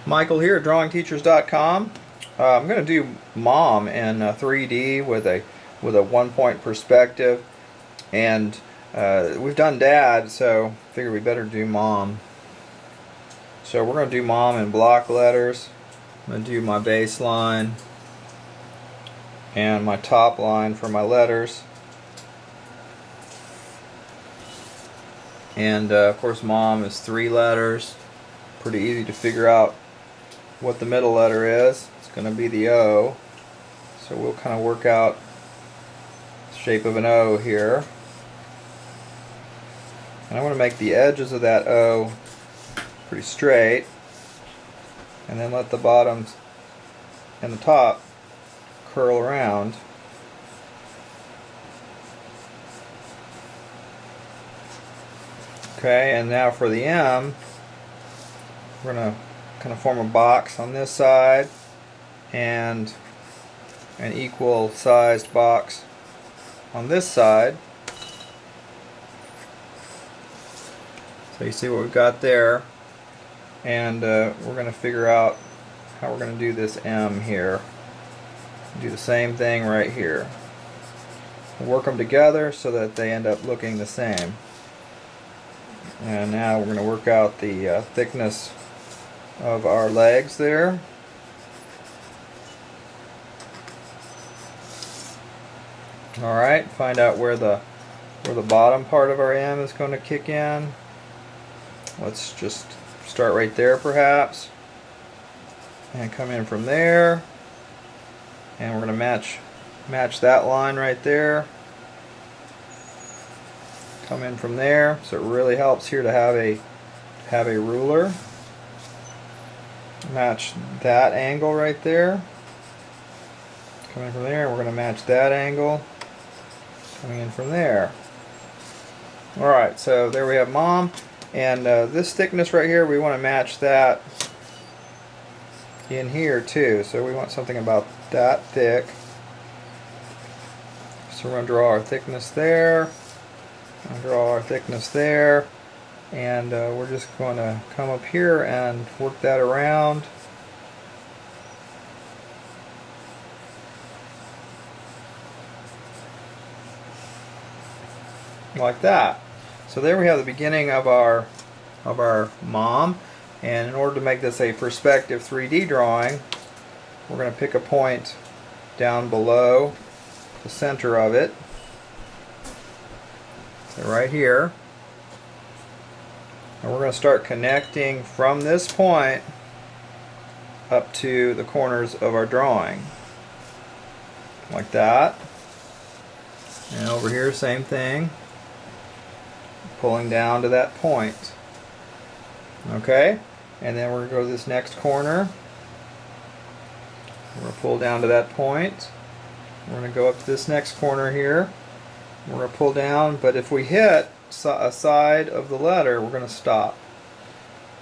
Michael here at drawingteachers.com. I'm going to do mom in 3D with a 1-point perspective, and we've done dad, so figure we better do mom. So we're going to do mom in block letters. I'm going to do my baseline and my top line for my letters, and of course mom is 3 letters. Pretty easy to figure out what the middle letter is. It's going to be the O, so we'll kind of work out the shape of an O here, and I want to make the edges of that O pretty straight, and then let the bottoms and the top curl around. Okay, and now for the M, we're going to kind of form a box on this side and an equal sized box on this side. So you see what we've got there, and we're going to figure out how we're going to do this M here. Do the same thing right here. We'll work them together so that they end up looking the same. And now we're going to work out the thickness of our legs there. Alright, find out where the bottom part of our M is going to kick in. Let's just start right there perhaps, and come in from there, and we're going to match that line right there. Come in from there, so it really helps here to have a ruler. Match that angle right there. Coming from there, we're going to match that angle. Coming in from there. Alright, so there we have mom, and this thickness right here, we want to match that in here too. So we want something about that thick. So we're going to draw our thickness there. Draw our thickness there, and we're just going to come up here and work that around like that. So there we have the beginning of our mom, and in order to make this a perspective 3D drawing, we're going to pick a point down below the center of it. So right here, and we're going to start connecting from this point up to the corners of our drawing, like that. And over here, same thing, pulling down to that point. Okay, and then we're going to go to this next corner. We're going to pull down to that point. We're going to go up to this next corner here. We're going to pull down, but if we hit a side of the letter, we're going to stop.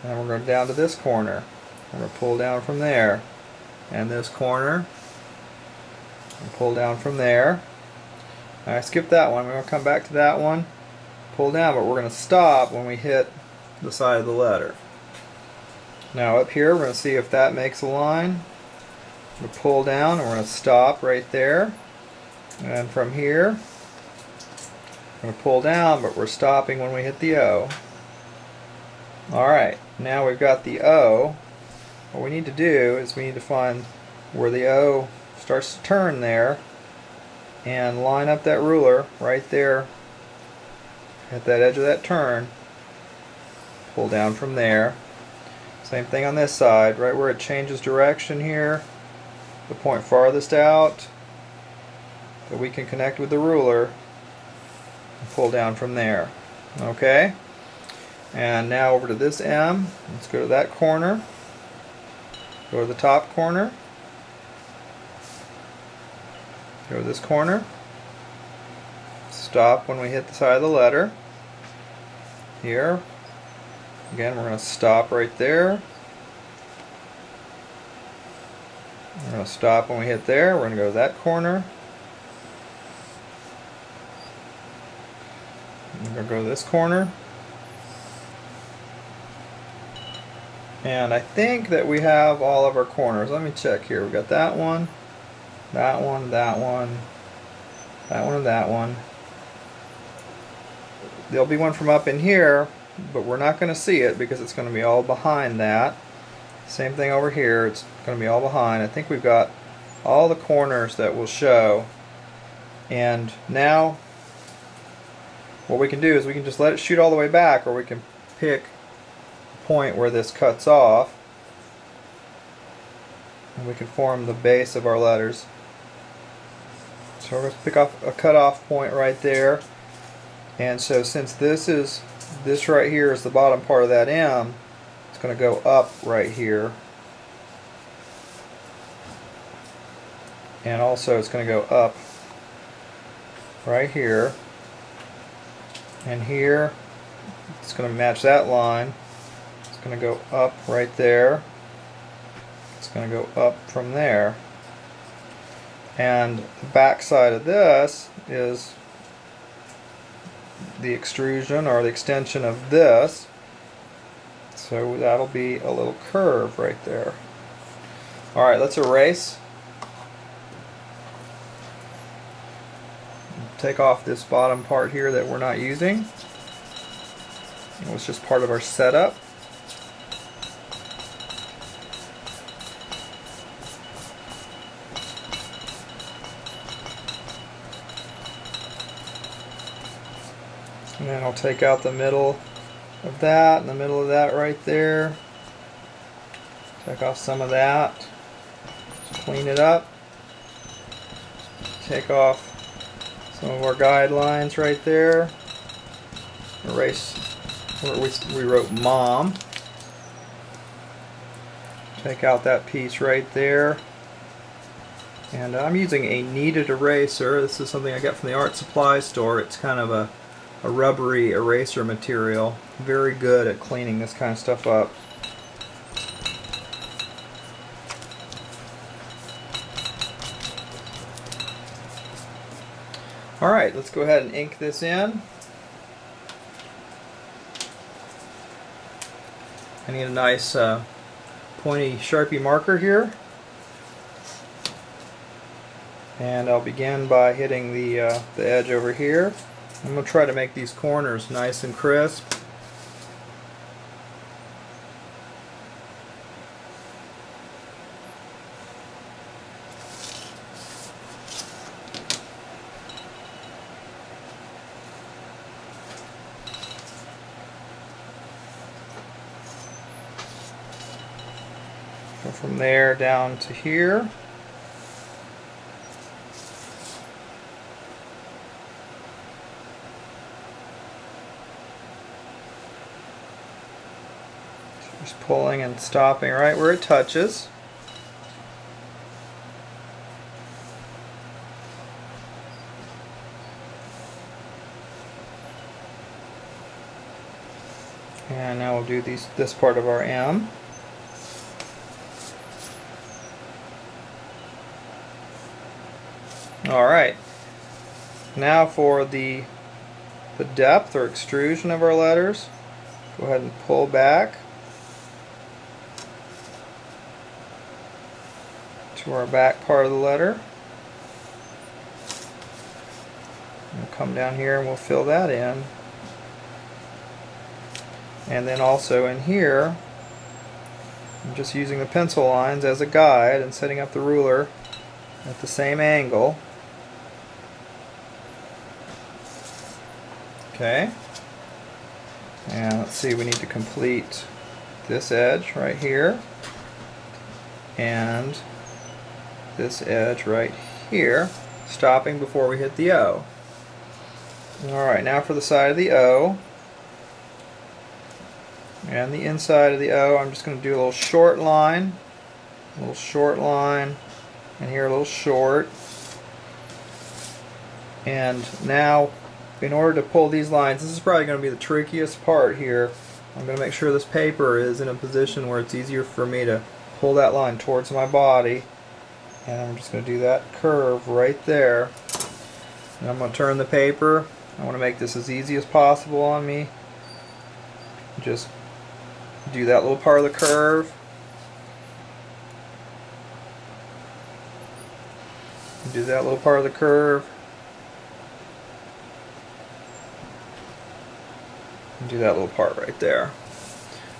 And we're going down to this corner. We're going to pull down from there. And this corner. And pull down from there. I skipped that one. We're going to come back to that one. Pull down, but we're going to stop when we hit the side of the letter. Now up here, we're going to see if that makes a line. We're going to pull down, and we're going to stop right there. And from here, we're going to pull down, but we're stopping when we hit the O. Alright, now we've got the O. What we need to do is we need to find where the O starts to turn there, and line up that ruler right there at that edge of that turn. Pull down from there. Same thing on this side, right where it changes direction here, the point farthest out that we can connect with the ruler. Pull down from there. Okay, and now over to this M. Let's go to that corner, go to the top corner, go to this corner, stop when we hit the side of the letter. Here again, we're going to stop right there. We're going to stop when we hit there. We're going to go to that corner. I'm going to go to this corner. And I think that we have all of our corners. Let me check here. We've got that one, that one, that one, that one, and that one. There'll be one from up in here, but we're not going to see it because it's going to be all behind that. Same thing over here. It's going to be all behind. I think we've got all the corners that will show. And now what we can do is we can just let it shoot all the way back, or we can pick a point where this cuts off, and we can form the base of our letters. So we're going to pick off a cutoff point right there. And so since this right here is the bottom part of that M, it's going to go up right here. And also it's going to go up right here. And here it's going to match that line. It's going to go up right there. It's going to go up from there. And the back side of this is the extrusion or the extension of this. So that'll be a little curve right there. Alright, let's erase. Take off this bottom part here that we're not using. It was just part of our setup. And then I'll take out the middle of that and the middle of that right there. Take off some of that. Just clean it up. Take off some of our guidelines right there. Erase where we wrote Mom. Take out that piece right there. And I'm using a kneaded eraser. This is something I got from the art supply store. It's kind of a rubbery eraser material. Very good at cleaning this kind of stuff up. Alright, let's go ahead and ink this in. I need a nice pointy Sharpie marker here. And I'll begin by hitting the edge over here. I'm going to try to make these corners nice and crisp. Go from there down to here. Just pulling and stopping right where it touches. And now we'll do this part of our M. Alright, now for the depth or extrusion of our letters, go ahead and pull back to our back part of the letter. We'll come down here and we'll fill that in. And then also in here, I'm just using the pencil lines as a guide and setting up the ruler at the same angle. Okay, and let's see, we need to complete this edge right here and this edge right here, stopping before we hit the O. Alright, now for the side of the O and the inside of the O, I'm just going to do a little short line, and here a little short. And now, in order to pull these lines, this is probably going to be the trickiest part here. I'm going to make sure this paper is in a position where it's easier for me to pull that line towards my body. And I'm just going to do that curve right there. And I'm going to turn the paper. I want to make this as easy as possible on me. Just Do that little part of the curve. Do that little part of the curve. And do that little part right there.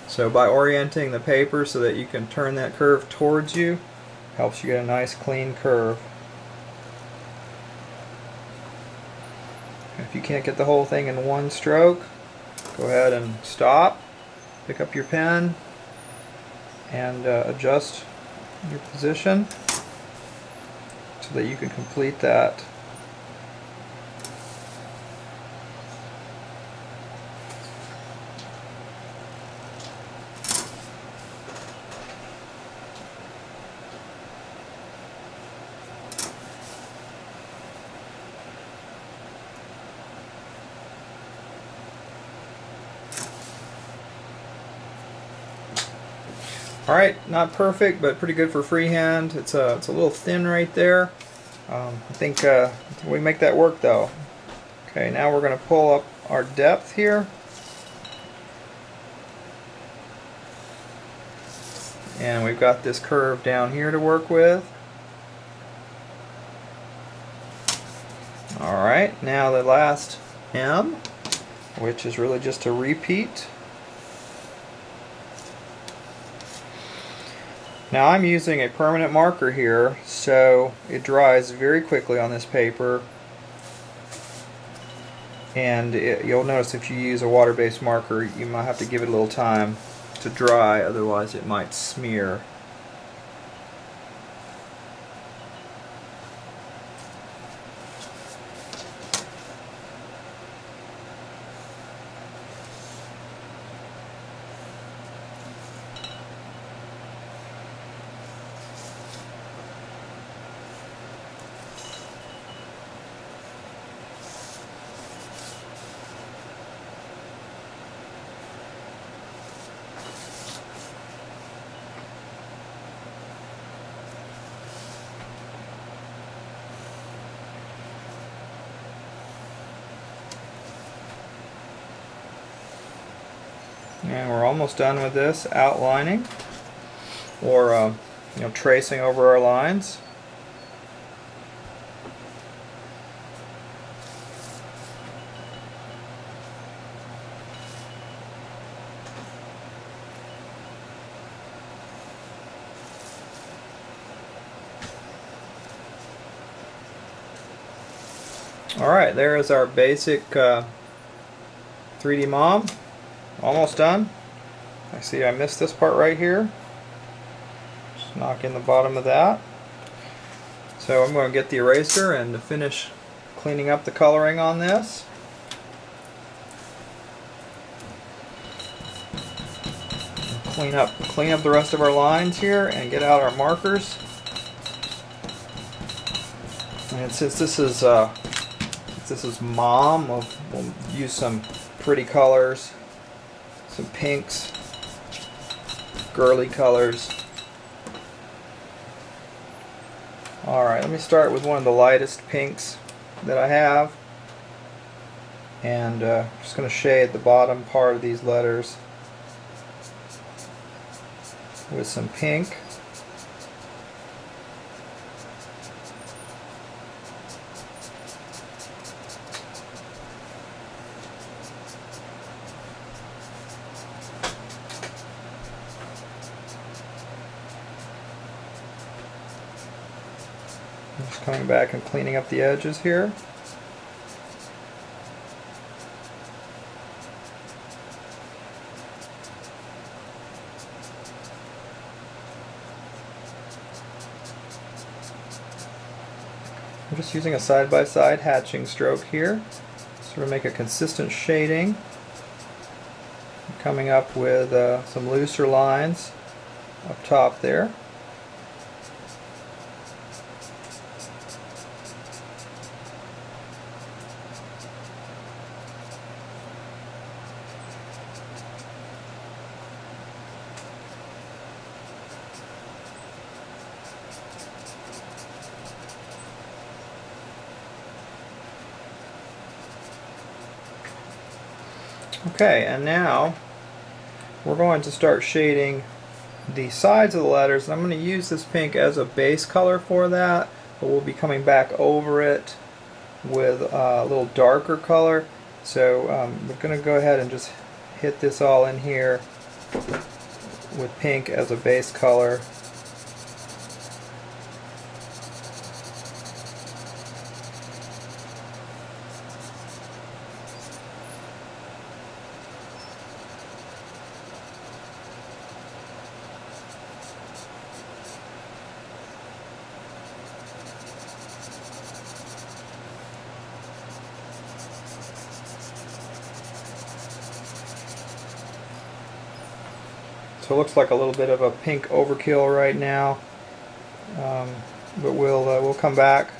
So by orienting the paper so that you can turn that curve towards you, helps you get a nice clean curve. If you can't get the whole thing in one stroke, go ahead and stop, pick up your pen, and adjust your position so that you can complete that. Alright, not perfect, but pretty good for freehand. It's a little thin right there. I think we make that work though. Okay, now we're going to pull up our depth here. And we've got this curve down here to work with. Alright, now the last M, which is really just a repeat. Now I'm using a permanent marker here, so it dries very quickly on this paper, and you'll notice if you use a water-based marker you might have to give it a little time to dry, otherwise it might smear. And we're almost done with this outlining, or tracing over our lines. Alright, there is our basic 3D mom. Almost done. I see I missed this part right here. Just knock in the bottom of that. So I'm going to get the eraser and finish cleaning up the coloring on this. Clean up the rest of our lines here and get out our markers. And since this is mom, we'll use some pretty colors. Some pinks, girly colors. Alright, let me start with one of the lightest pinks that I have. And just going to shade the bottom part of these letters with some pink. Just coming back and cleaning up the edges here. I'm just using a side-by-side hatching stroke here, sort of make a consistent shading. I'm coming up with some looser lines up top there. Okay, and now we're going to start shading the sides of the letters. I'm going to use this pink as a base color for that, but we'll be coming back over it with a little darker color. So we're going to go ahead and just hit this all in here with pink as a base color. So it looks like a little bit of a pink overkill right now, but we'll come back,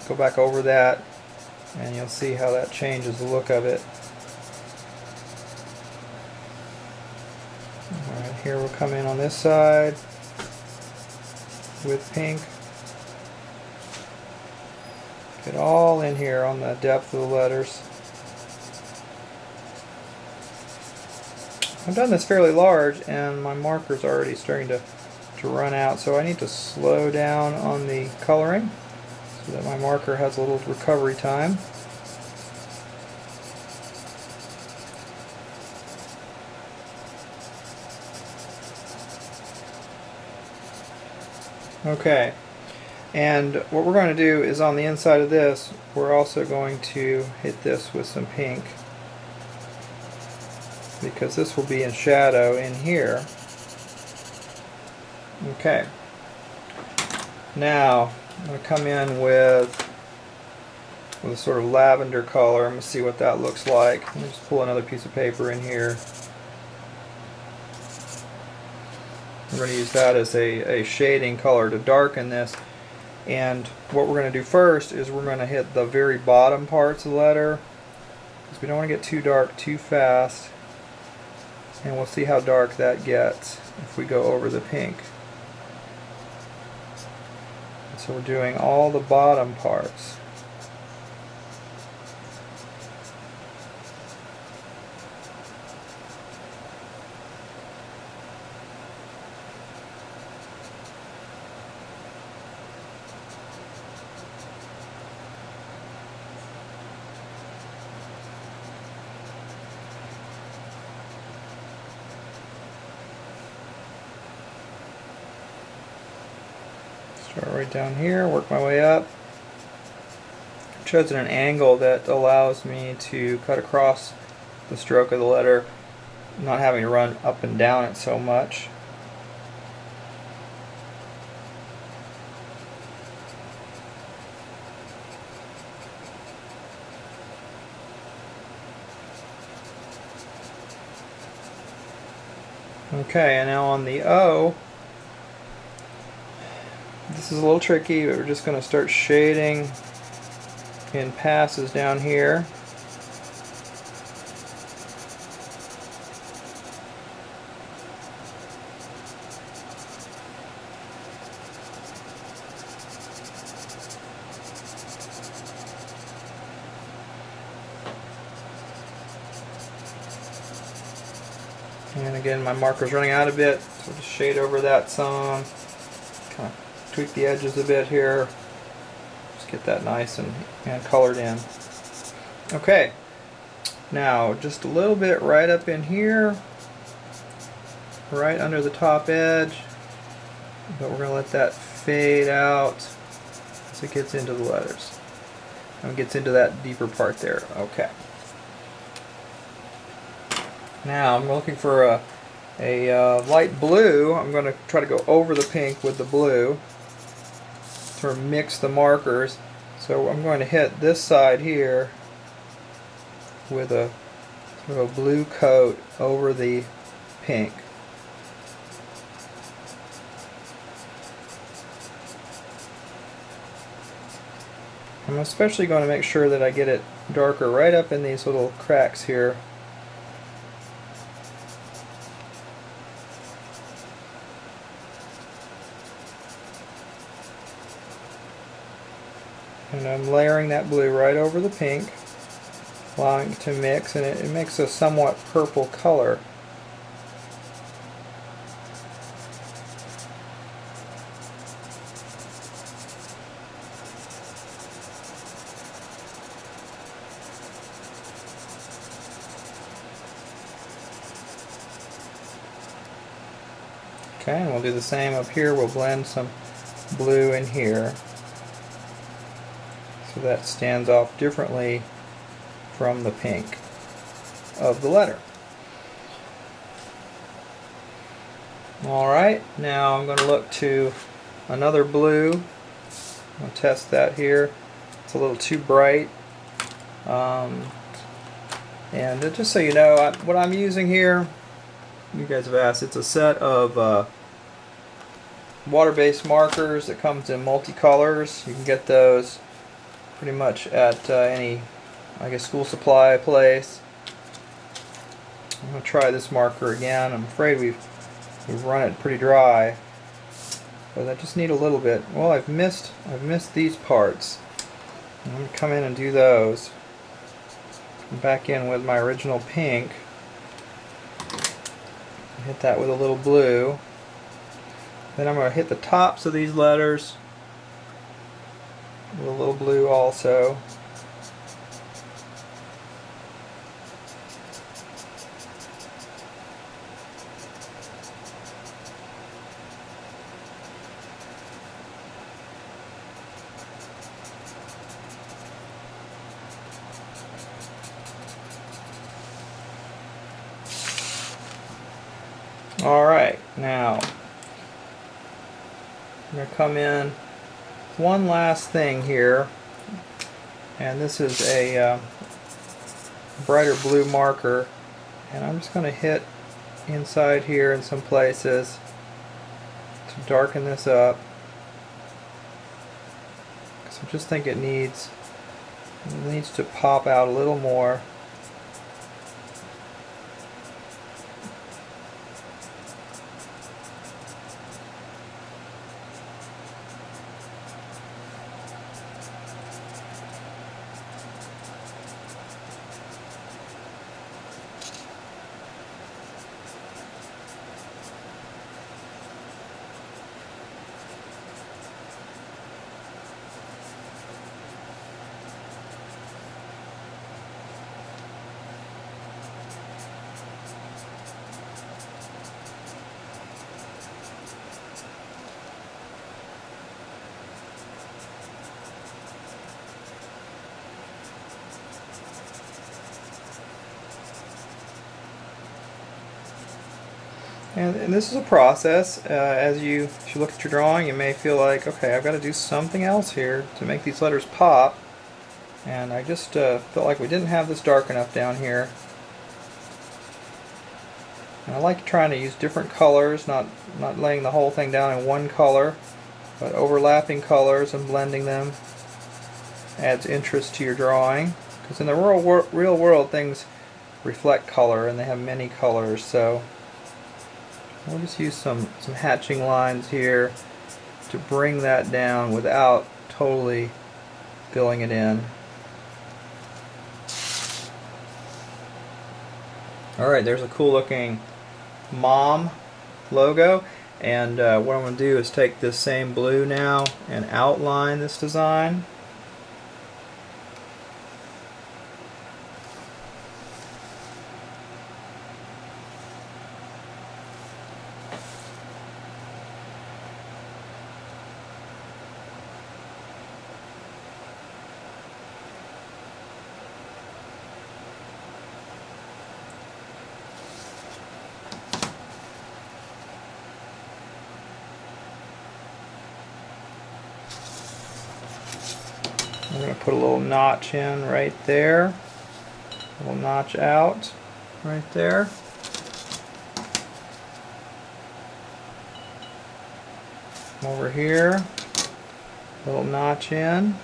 go back over that, and you'll see how that changes the look of it. Alright, here we'll come in on this side with pink. Get all in here on the depth of the letters. I've done this fairly large and my marker's already starting to run out, so I need to slow down on the coloring so that my marker has a little recovery time. Okay, and what we're going to do is on the inside of this, we're also going to hit this with some pink, because this will be in shadow in here. Okay. Now I'm going to come in with a sort of lavender color. I'm going to see what that looks like. Let me just pull another piece of paper in here. We're going to use that as a shading color to darken this. And what we're going to do first is we're going to hit the very bottom parts of the letter, because we don't want to get too dark too fast. And we'll see how dark that gets if we go over the pink. So we're doing all the bottom parts. Start right down here, work my way up. I've chosen an angle that allows me to cut across the stroke of the letter, not having to run up and down it so much. Okay, and now on the O, this is a little tricky, but we're just going to start shading in passes down here. And again, my marker's running out a bit, so just shade over that some. Kind of tweak the edges a bit here. Just get that nice and colored in. Okay, now just a little bit right up in here, right under the top edge, but we're going to let that fade out as it gets into the letters and gets into that deeper part there. Okay. Now I'm looking for a light blue. I'm going to try to go over the pink with the blue, sort of mix the markers. So I'm going to hit this side here with a sort of a blue coat over the pink. I'm especially going to make sure that I get it darker right up in these little cracks here. And I'm layering that blue right over the pink, allowing it to mix, and it makes a somewhat purple color. Okay, and we'll do the same up here. We'll blend some blue in here so that stands off differently from the pink of the letter. Alright, now I'm going to look to another blue. I'm going to test that here. It's a little too bright. And just so you know, what I'm using here, you guys have asked, it's a set of water-based markers that comes in multicolors. You can get those pretty much at any, I guess, school supply place. I'm going to try this marker again. I'm afraid we've run it pretty dry, but I just need a little bit. Well, I've missed these parts. I'm going to come in and do those. Come back in with my original pink. Hit that with a little blue. Then I'm going to hit the tops of these letters with a little blue also. Alright, now I'm going to come in one last thing here, and this is a brighter blue marker, and I'm just going to hit inside here in some places to darken this up, because I just think it needs to pop out a little more. And this is a process. As you look at your drawing, you may feel like, okay, I've got to do something else here to make these letters pop. And I just felt like we didn't have this dark enough down here. And I like trying to use different colors, not laying the whole thing down in one color, but overlapping colors and blending them adds interest to your drawing. Because in the real world, things reflect color, and they have many colors. So we'll just use some hatching lines here to bring that down without totally filling it in. Alright, there's a cool looking mom logo, and what I'm going to do is take this same blue now and outline this design. I'm going to put a little notch in right there, a little notch out right there. Over here, little notch in. I'm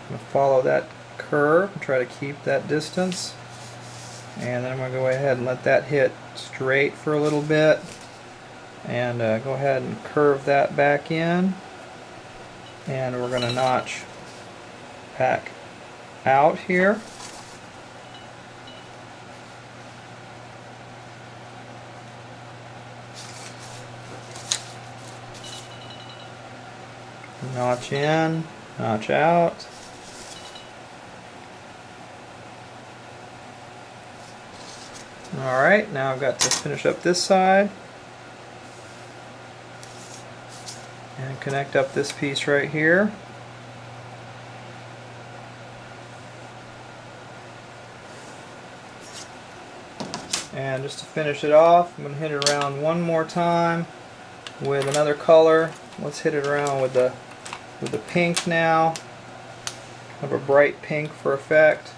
going to follow that curve and try to keep that distance. And then I'm going to go ahead and let that hit straight for a little bit. And go ahead and curve that back in. And we're going to notch back out here. Notch in, notch out. Alright, now I've got to finish up this side. and connect up this piece right here. And just to finish it off, I'm going to hit it around one more time with another color. Let's hit it around with the pink now. Have a bright pink for effect.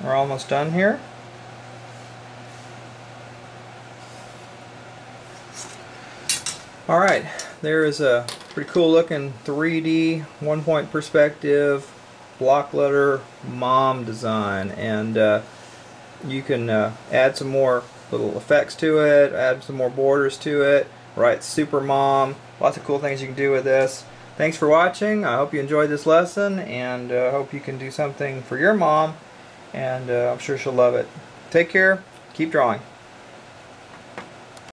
We're almost done here. Alright, there is a pretty cool looking 3D one-point perspective block letter mom design, and you can add some more little effects to it, add some more borders to it, write super mom, lots of cool things you can do with this. Thanks for watching. I hope you enjoyed this lesson, and hope you can do something for your mom, and I'm sure she'll love it. Take care, keep drawing.